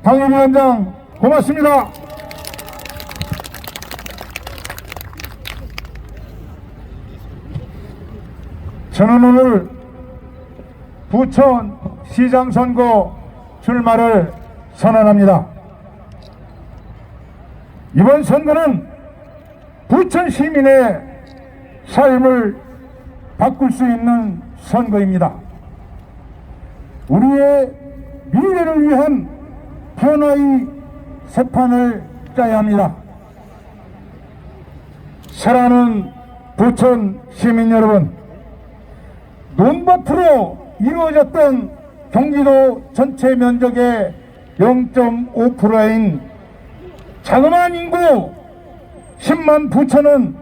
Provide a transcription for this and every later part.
당협위원장 고맙습니다. 저는 오늘 부천시장 선거 출마를 선언합니다. 이번 선거는 부천 시민의 삶을 바꿀 수 있는 선거입니다. 우리의 미래를 위한 변화의 새판을 짜야 합니다. 사랑하는 부천 시민 여러분, 논밭으로 이루어졌던 경기도 전체 면적의 0.5%인 자그마한 인구 10만 부천은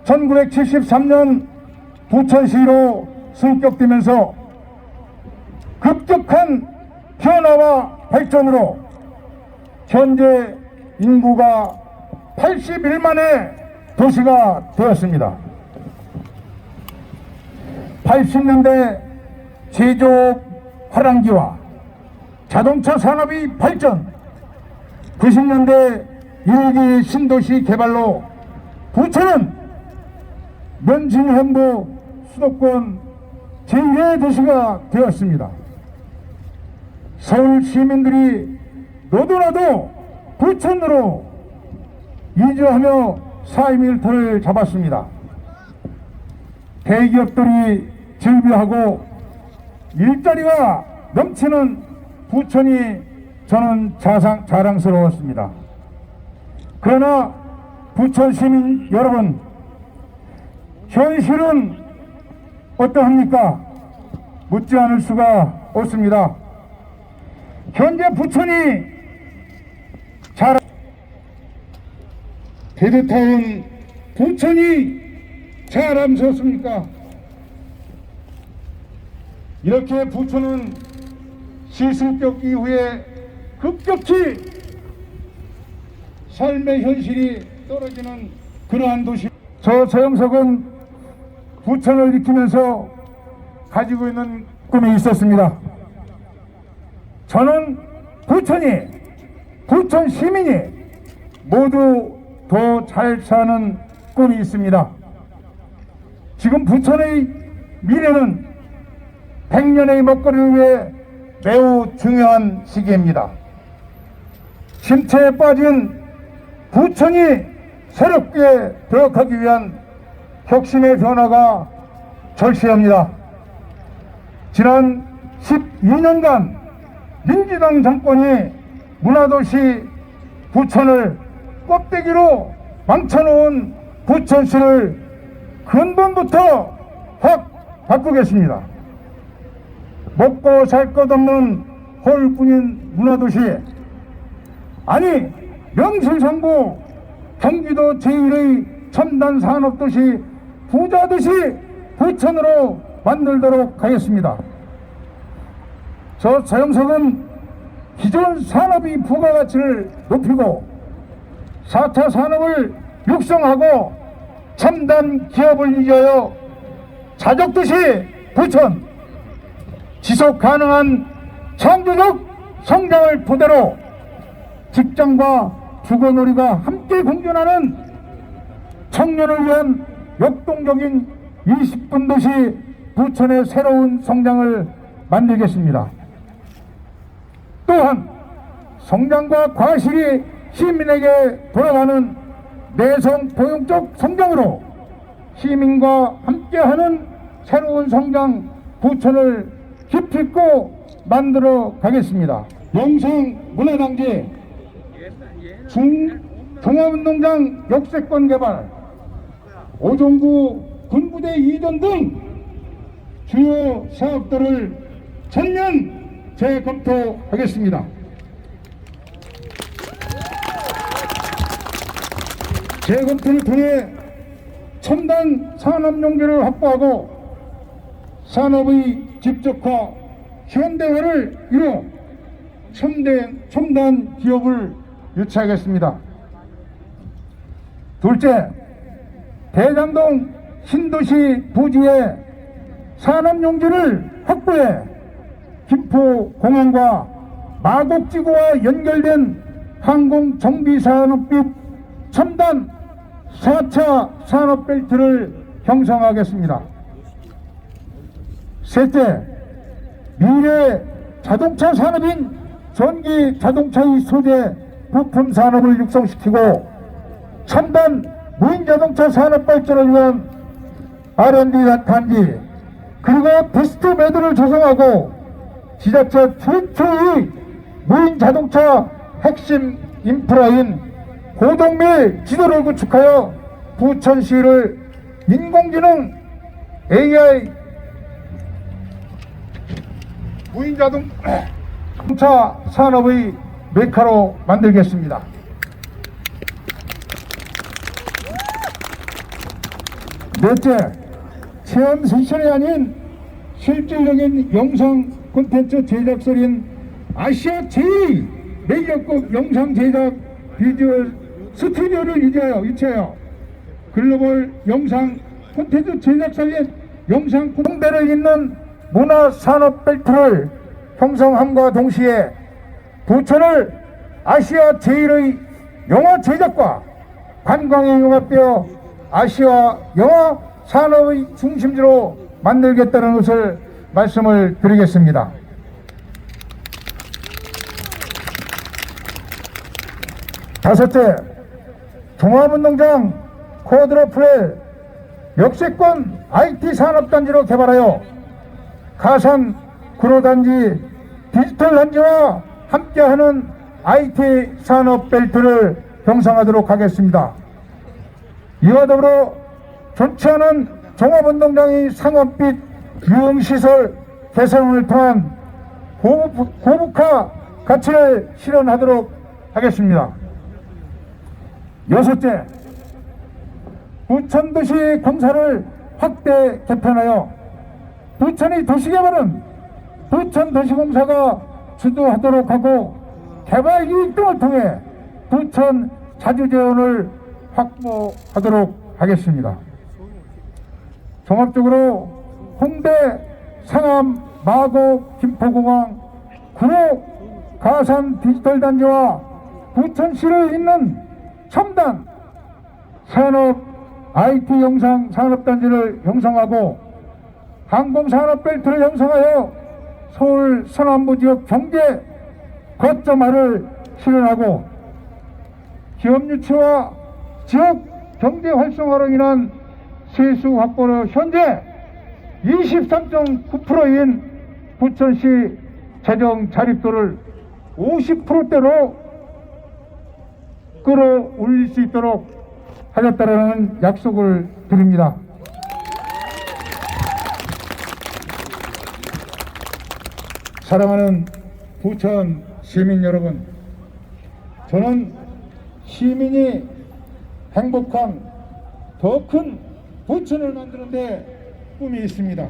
1973년 부천시로 승격되면서 급격한 변화와 발전으로 현재 인구가 81만의 도시가 되었습니다. 80년대 제조업 화랑기와 자동차 산업의 발전, 90년대 일기 신도시 개발로 부천은 면진현부 수도권 제1의 도시가 되었습니다. 서울 시민들이 너도나도 부천으로 이주하며 삶의 일터를 잡았습니다. 대기업들이 즐비하고 일자리가 넘치는 부천이 저는 자랑스러웠습니다. 그러나 부천 시민 여러분, 현실은 어떠합니까? 묻지 않을 수가 없습니다. 현재 부천이 베드타운 부천이 자랑스럽습니까? 이렇게 부천은 시승격 이후에 급격히 삶의 현실이 떨어지는 그러한 도시. 저 서영석은 부천을 익히면서 가지고 있는 꿈이 있었습니다. 저는 부천이, 부천 시민이 모두 더 잘 사는 꿈이 있습니다. 지금 부천의 미래는 100년의 먹거리를 위해 매우 중요한 시기입니다. 침체에 빠진 부천이 새롭게 되어가기 위한 혁신의 변화가 절실합니다. 지난 12년간 민주당 정권이 문화도시 부천을 껍데기로 망쳐놓은 부천시를 근본부터 확 바꾸겠습니다. 먹고 살 것 없는 홀뿐인 문화도시, 아니 명실상부 경기도 제1의 첨단 산업도시 부자도시 부천으로 만들도록 하겠습니다. 저 서영석은 기존 산업의 부가가치를 높이고 4차 산업을 육성하고 첨단 기업을 위하여 자족도시 부천, 지속가능한 창조적 성장을 토대로 직장과 주거놀이가 함께 공존하는 청년을 위한 역동적인 20분 도시 부천의 새로운 성장을 만들겠습니다. 또한 성장과 과실이 시민에게 돌아가는 내성 포용적 성장으로 시민과 함께하는 새로운 성장 부천을 기필코 만들어 가겠습니다. 영성 문화단지, 종합운동장 역세권 개발, 오종구 군부대 이전 등 주요 사업들을 전면 재검토하겠습니다. 재검토를 통해 첨단 산업 용기를 확보하고 산업의 집적화, 현대화를 이뤄 첨단 기업을 유치하겠습니다. 둘째, 대장동 신도시 부지의 산업 용지를 확보해 김포공항과 마곡지구와 연결된 항공정비산업 및 첨단 4차 산업벨트를 형성하겠습니다. 셋째, 미래 자동차 산업인 전기 자동차의 소재 부품 산업을 육성시키고 첨단 무인 자동차 산업 발전을 위한 R&D 단지 그리고 테스트 매듭을 조성하고 지자체 최초의 무인 자동차 핵심 인프라인 고동밀 지도를 구축하여 부천시를 인공지능 AI 무인 자동차 산업의 메카로 만들겠습니다. 넷째, 체험 세션이 아닌 실질적인 영상 콘텐츠 제작설인 아시아 제일 매력급 영상 제작 비주얼 스튜디오를 유치하여 글로벌 영상 콘텐츠 제작사인 영상 홍대를 잇는 문화산업 벨트를 형성함과 동시에 부천을 아시아 제일의 영화 제작과 관광에 융합되어 아시아 영화 산업의 중심지로 만들겠다는 것을 말씀을 드리겠습니다. 다섯째, 종합운동장 쿼드러플을 역세권 IT 산업단지로 개발하여 가산 구로단지 디지털 단지와 함께하는 IT 산업 벨트를 형성하도록 하겠습니다. 이와 더불어 좋지 않은 종합운동장의 상업 및 유흥시설 개선을 통한 고북화 가치를 실현하도록 하겠습니다. 여섯째, 부천도시 공사를 확대 개편하여 부천의 도시개발은 부천도시공사가 주도하도록 하고 개발 이익 등을 통해 부천 자주재원을 확보하도록 하겠습니다. 종합적으로 홍대, 상암, 마곡, 김포공항, 구로, 가산 디지털단지와 부천시를 잇는 첨단 산업 IT 영상 산업단지를 형성하고 항공산업벨트를 형성하여 서울 서남부 지역 경제 거점화를 실현하고 기업 유치와 지역 경제 활성화로 인한 세수 확보로 현재 23.9%인 부천시 재정 자립도를 50%대로 끌어올릴 수 있도록 하겠다는 약속을 드립니다. 사랑하는 부천 시민 여러분, 저는 시민이 행복한 더 큰 부천을 만드는 데 꿈이 있습니다.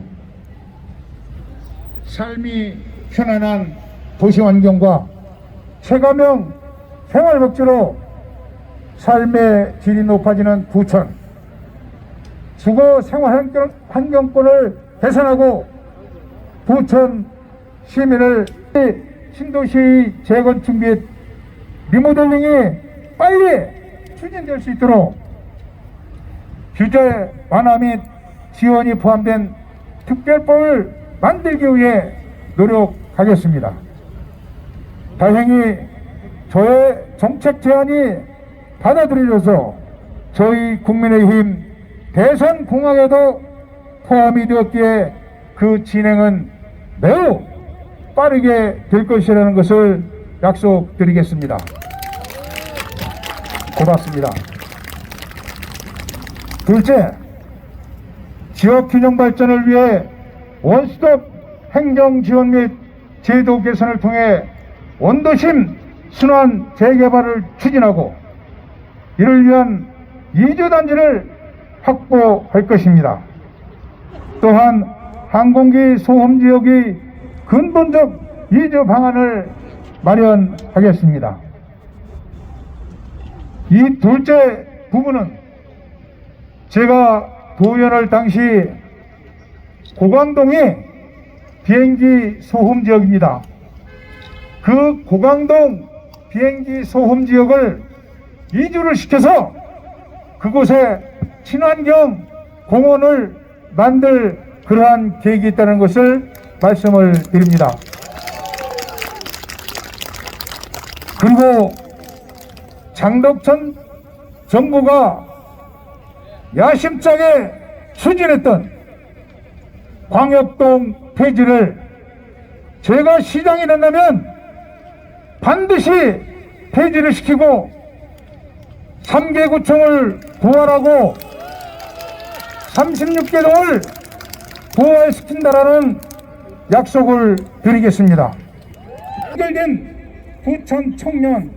삶이 편안한 도시환경과 체감형 생활복지로 삶의 질이 높아지는 부천, 주거 생활 환경권을 개선하고 부천 시민을 신도시 재건축 및 리모델링이 빨리 추진될 수 있도록 규제 완화 및 지원이 포함된 특별법을 만들기 위해 노력하겠습니다. 다행히 저의 정책 제안이 받아들여져서 저희 국민의힘 대선 공약에도 포함이 되었기에 그 진행은 매우 빠르게 될 것이라는 것을 약속드리겠습니다. 고맙습니다. 둘째, 지역균형 발전을 위해 원스톱 행정 지원 및 제도 개선을 통해 원도심 순환 재개발을 추진하고 이를 위한 이주단지를 확보할 것입니다. 또한 항공기 소음 지역의 근본적 이주 방안을 마련하겠습니다. 이 둘째 부분은 제가 도의원을 당시 고강동이 비행기 소음 지역입니다. 그 고강동 비행기 소음 지역을 이주를 시켜서 그곳에 친환경 공원을 만들 그러한 계획이 있다는 것을 말씀을 드립니다. 그리고 장덕천 정부가 야심차게 추진했던 광역동 폐지를 제가 시장이 된다면 반드시 폐지를 시키고 3개 구청을 부활하고 36개 동을 부활시킨다라는 약속을 드리겠습니다. 해결된 부천 청년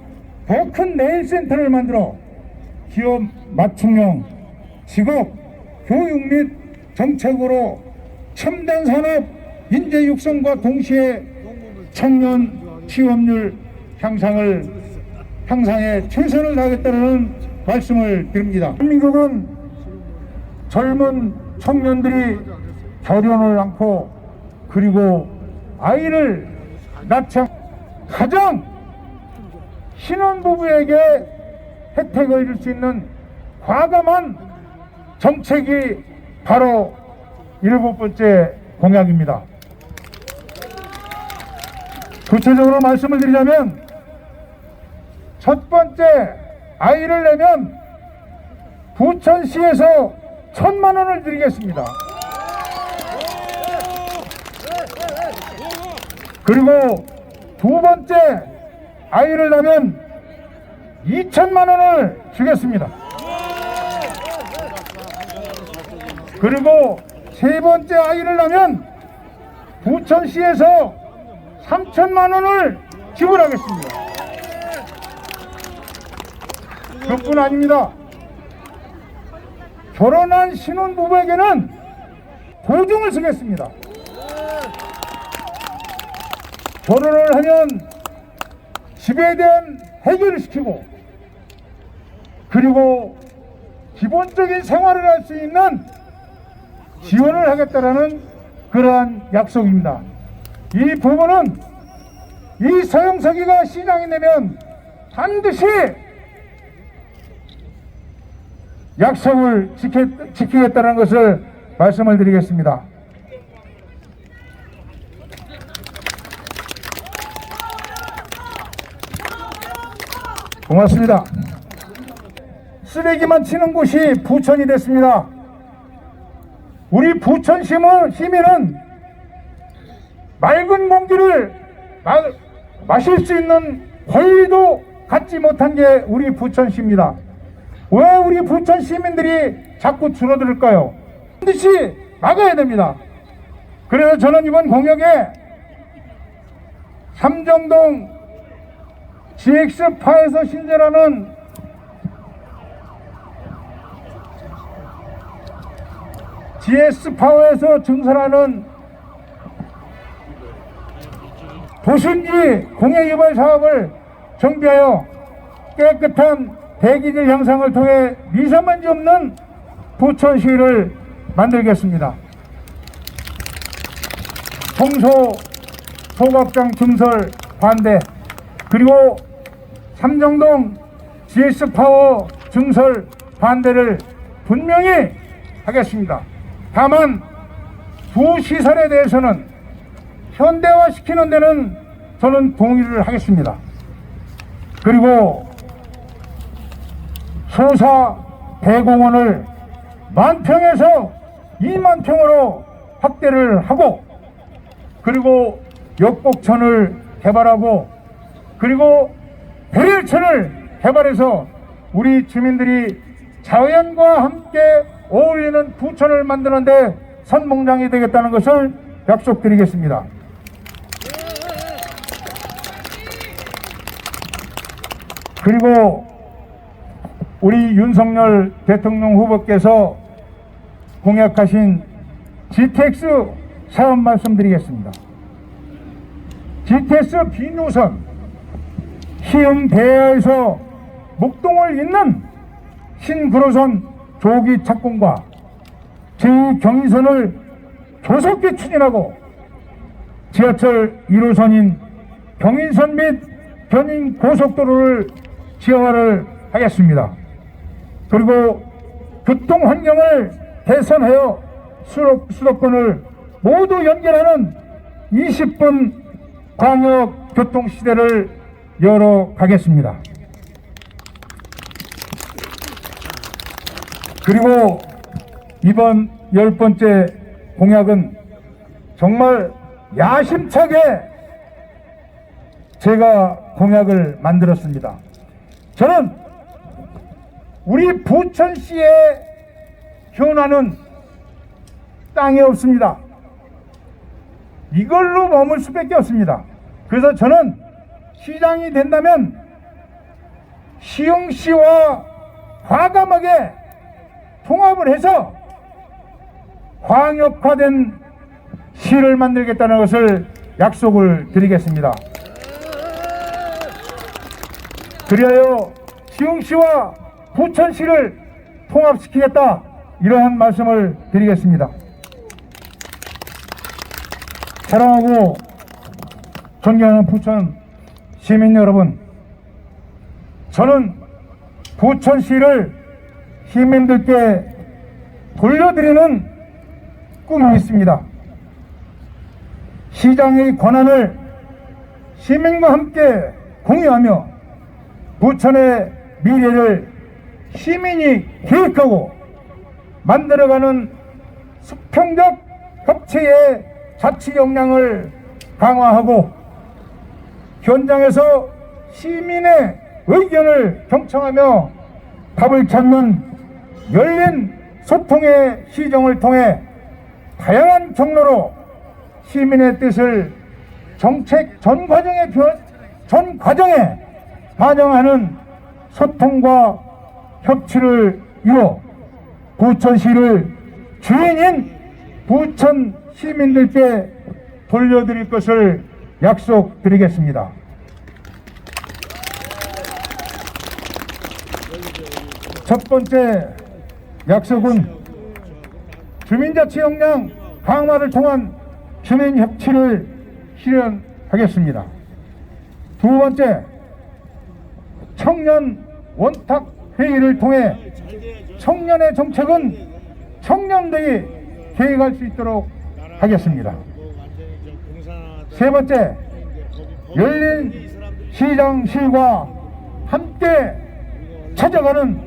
더 큰 내일센터를 만들어 기업 맞춤형 직업 교육 및 정책으로 첨단 산업 인재 육성과 동시에 청년 취업률 향상에 최선을 다하겠다는 말씀을 드립니다. 대한민국은 젊은 청년들이 결혼을 않고 그리고 아이를 낳지 가장 신혼부부에게 혜택을 줄 수 있는 과감한 정책이 바로 7번째 공약입니다. 구체적으로 말씀을 드리자면 첫 번째 아이를 내면 부천시에서 1,000만 원을 드리겠습니다. 그리고 두 번째 아이를 낳으면 2,000만 원을 주겠습니다. 그리고 세 번째 아이를 낳으면 부천시에서 3,000만 원을 지불하겠습니다. 그뿐 아닙니다. 결혼한 신혼부부에게는 보증을 쓰겠습니다. 결혼을 하면 집에 대한 해결을 시키고 그리고 기본적인 생활을 할 수 있는 지원을 하겠다라는 그러한 약속입니다. 이 부분은 이 서영석이가 시장이 되면 반드시 약속을 지키겠다는 것을 말씀을 드리겠습니다. 고맙습니다. 쓰레기만 치는 곳이 부천이 됐습니다. 우리 부천 시민은 맑은 공기를 마실 수 있는 권리도 갖지 못한 게 우리 부천시입니다. 왜 우리 부천 시민들이 자꾸 줄어들까요? 반드시 막아야 됩니다. 그래서 저는 이번 공약에 삼정동 GX파에서 신재라는 GX파워에서 증설하는 도심지 공해유발 사업을 정비하여 깨끗한 대기질 향상을 통해 미세먼지 없는 부천시를 만들겠습니다. 청소 소각장 증설 반대, 그리고 삼정동 GS파워 증설 반대를 분명히 하겠습니다. 다만 두 시설에 대해서는 현대화시키는 데는 저는 동의를 하겠습니다. 그리고 소사 대공원을 10,000평에서 20,000평으로 확대를 하고, 그리고 역곡천을 개발하고, 그리고 배려천을 개발해서 우리 주민들이 자연과 함께 어울리는 부천을 만드는데 선봉장이 되겠다는 것을 약속드리겠습니다. 그리고 우리 윤석열 대통령 후보께서 공약하신 GTX 사업 말씀드리겠습니다. GTX 비노선 시흥 대야에서 목동을 잇는 신구로선 조기 착공과 제2경의선을 조속히 추진하고 지하철 1호선인 경인선 및 견인 고속도로를 지하화를 하겠습니다. 그리고 교통 환경을 개선하여 수도권을 모두 연결하는 20분 광역 교통 시대를 열어가겠습니다. 그리고 이번 10번째 공약은 정말 야심차게 제가 공약을 만들었습니다. 저는 우리 부천시에 현안은 땅이 없습니다. 이걸로 머물 수밖에 없습니다. 그래서 저는 시장이 된다면 시흥시와 과감하게 통합을 해서 광역화된 시를 만들겠다는 것을 약속을 드리겠습니다. 그리하여 시흥시와 부천시를 통합시키겠다, 이러한 말씀을 드리겠습니다. 사랑하고 존경하는 부천 시민 여러분, 저는 부천시를 시민들께 돌려드리는 꿈이 있습니다. 시장의 권한을 시민과 함께 공유하며 부천의 미래를 시민이 계획하고 만들어가는 수평적 협치의 자치 역량을 강화하고 현장에서 시민의 의견을 경청하며 답을 찾는 열린 소통의 시정을 통해 다양한 경로로 시민의 뜻을 정책 전 과정에 반영하는 소통과 협치를 이뤄 부천시를 주인인 부천 시민들께 돌려드릴 것을 약속드리겠습니다. 첫 번째 약속은 주민자치 역량 강화를 통한 주민협치를 실현하겠습니다. 두 번째, 청년 원탁 회의를 통해 청년의 정책은 청년들이 계획할 수 있도록 하겠습니다. 세 번째, 열린 시장실과 함께 찾아가는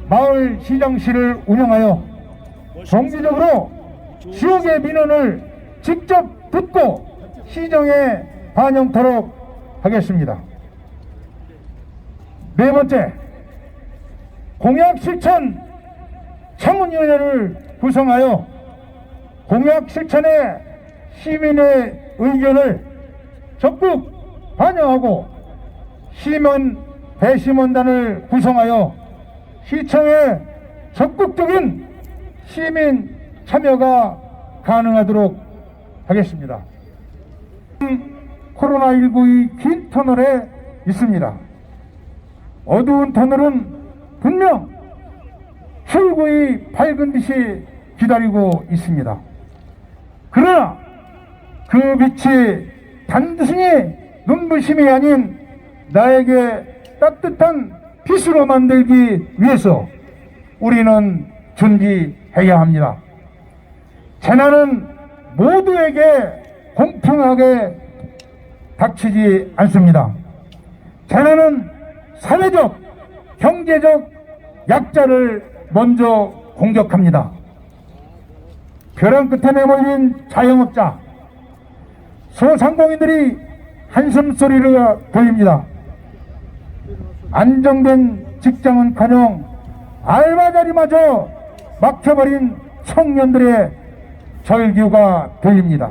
마을 시장실을 운영하여 정기적으로 지역의 민원을 직접 듣고 시정에 반영토록 하겠습니다. 네 번째, 공약 실천 청문위원회를 구성하여 공약 실천에 시민의 의견을 적극 반영하고 시민 배심원단을 구성하여 시청에 적극적인 시민 참여가 가능하도록 하겠습니다. 코로나19의 긴 터널에 있습니다. 어두운 터널은 분명 출구의 밝은 빛이 기다리고 있습니다. 그러나 그 빛이 단순히 눈부심이 아닌 나에게 따뜻한 빛으로 만들기 위해서 우리는 준비해야 합니다. 재난은 모두에게 공평하게 닥치지 않습니다. 재난은 사회적, 경제적 약자를 먼저 공격합니다. 벼랑 끝에 내몰린 자영업자, 소상공인들이 한숨소리를 돌립니다. 안정된 직장은커녕 알바 자리마저 막혀버린 청년들의 절규가 들립니다.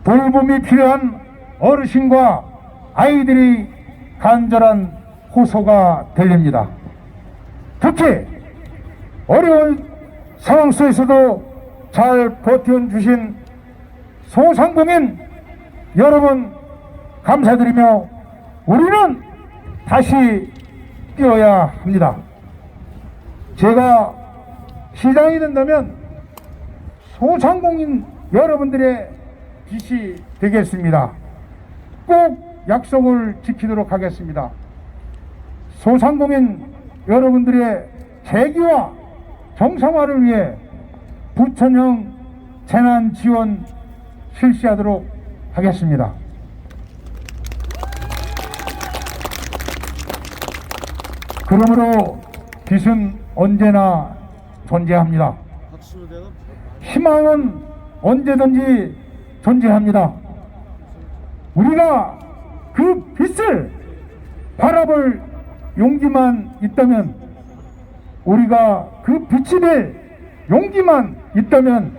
돌봄이 필요한 어르신과 아이들이 간절한 호소가 들립니다. 특히 어려운 상황 속에서도 잘 버텨주신 소상공인 여러분 감사드리며 우리는 다시 뛰어야 합니다. 제가 시장이 된다면 소상공인 여러분들의 빛이 되겠습니다. 꼭 약속을 지키도록 하겠습니다. 소상공인 여러분들의 재기와 정상화를 위해 부천형 재난지원 실시하도록 하겠습니다. 그러므로 빛은 언제나 존재합니다. 희망은 언제든지 존재합니다. 우리가 그 빛을 바라볼 용기만 있다면, 우리가 그 빛이 될 용기만 있다면,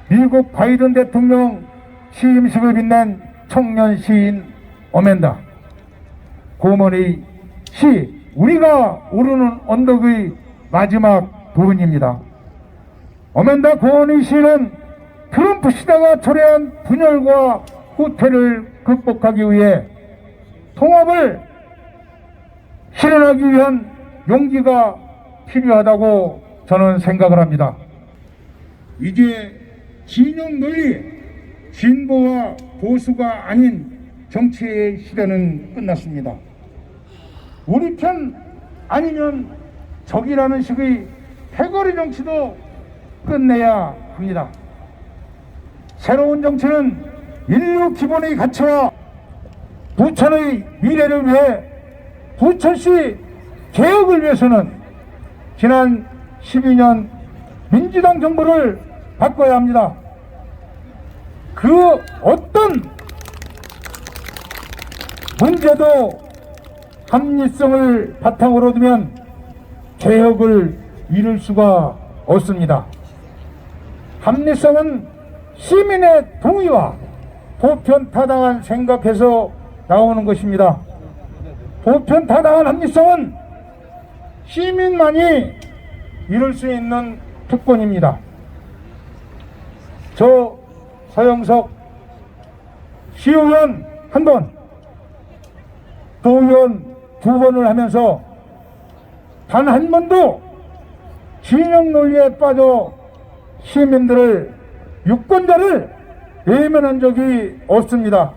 미국 바이든 대통령 취임식을 빛낸 청년 시인 어멘다 고먼의 시 우리가 오르는 언덕의 마지막 부분입니다. 어멘다 고먼의 시는 트럼프 시대가 초래한 분열과 후퇴를 극복하기 위해 통합을 실현하기 위한 용기가 필요하다고 저는 생각을 합니다. 이제 진영 논리, 진보와 보수가 아닌 정치의 시대는 끝났습니다. 우리 편 아니면 적이라는 식의 패거리 정치도 끝내야 합니다. 새로운 정치는 인류 기본의 가치와 부천의 미래를 위해, 부천시 개혁을 위해서는 지난 12년 민주당 정부를 바꿔야 합니다. 그 어떤 문제도 합리성을 바탕으로 두면 개혁을 이룰 수가 없습니다. 합리성은 시민의 동의와 보편타당한 생각에서 나오는 것입니다. 보편타당한 합리성은 시민만이 이룰 수 있는 특권입니다. 저 서영석 시의원 한 번, 도의원 두 번을 하면서 단 한 번도 진영 논리에 빠져 시민들을, 유권자를 외면한 적이 없습니다.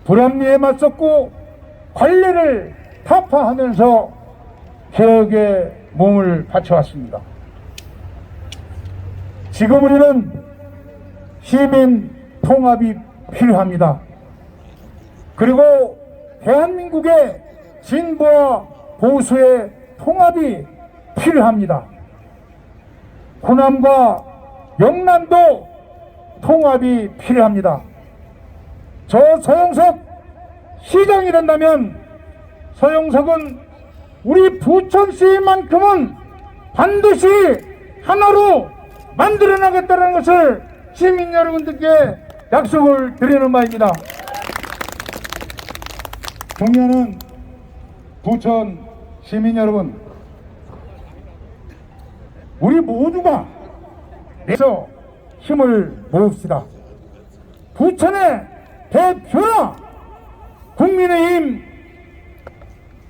불합리에 맞섰고 관례를 타파하면서 개혁에 몸을 바쳐왔습니다. 지금 우리는 시민 통합이 필요합니다. 그리고 대한민국의 진보와 보수의 통합이 필요합니다. 호남과 영남도 통합이 필요합니다. 저 서영석 시장이 된다면 서영석은 우리 부천시만큼은 반드시 하나로 만들어나겠다는 것을 시민 여러분들께 약속을 드리는 바입니다. 존경하는 부천 시민 여러분, 우리 모두가 내서 힘을 모읍시다. 부천의 대표나 국민의힘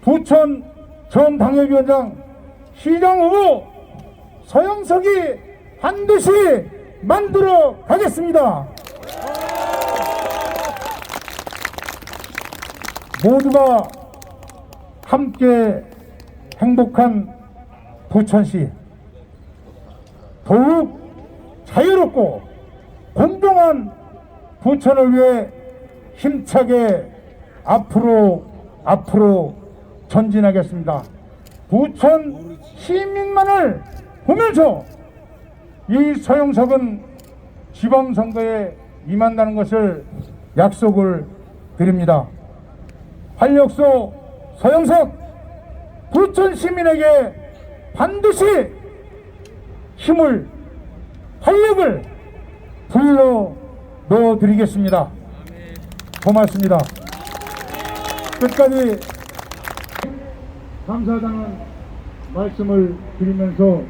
부천 전 당협위원장, 시장 후보 서영석이 반드시 만들어 가겠습니다. 모두가 함께 행복한 부천시, 더욱 자유롭고 공정한 부천을 위해 힘차게 앞으로 전진하겠습니다. 부천 시민만을 보면서 이 서영석은 지방선거에 임한다는 것을 약속을 드립니다. 활력소 서영석 부천 시민에게 반드시 힘을, 활력을 불러 넣어드리겠습니다. 고맙습니다. 끝까지 감사하다는 말씀을 드리면서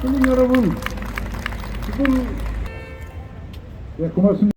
시민 여러분, 지금 고맙습니다.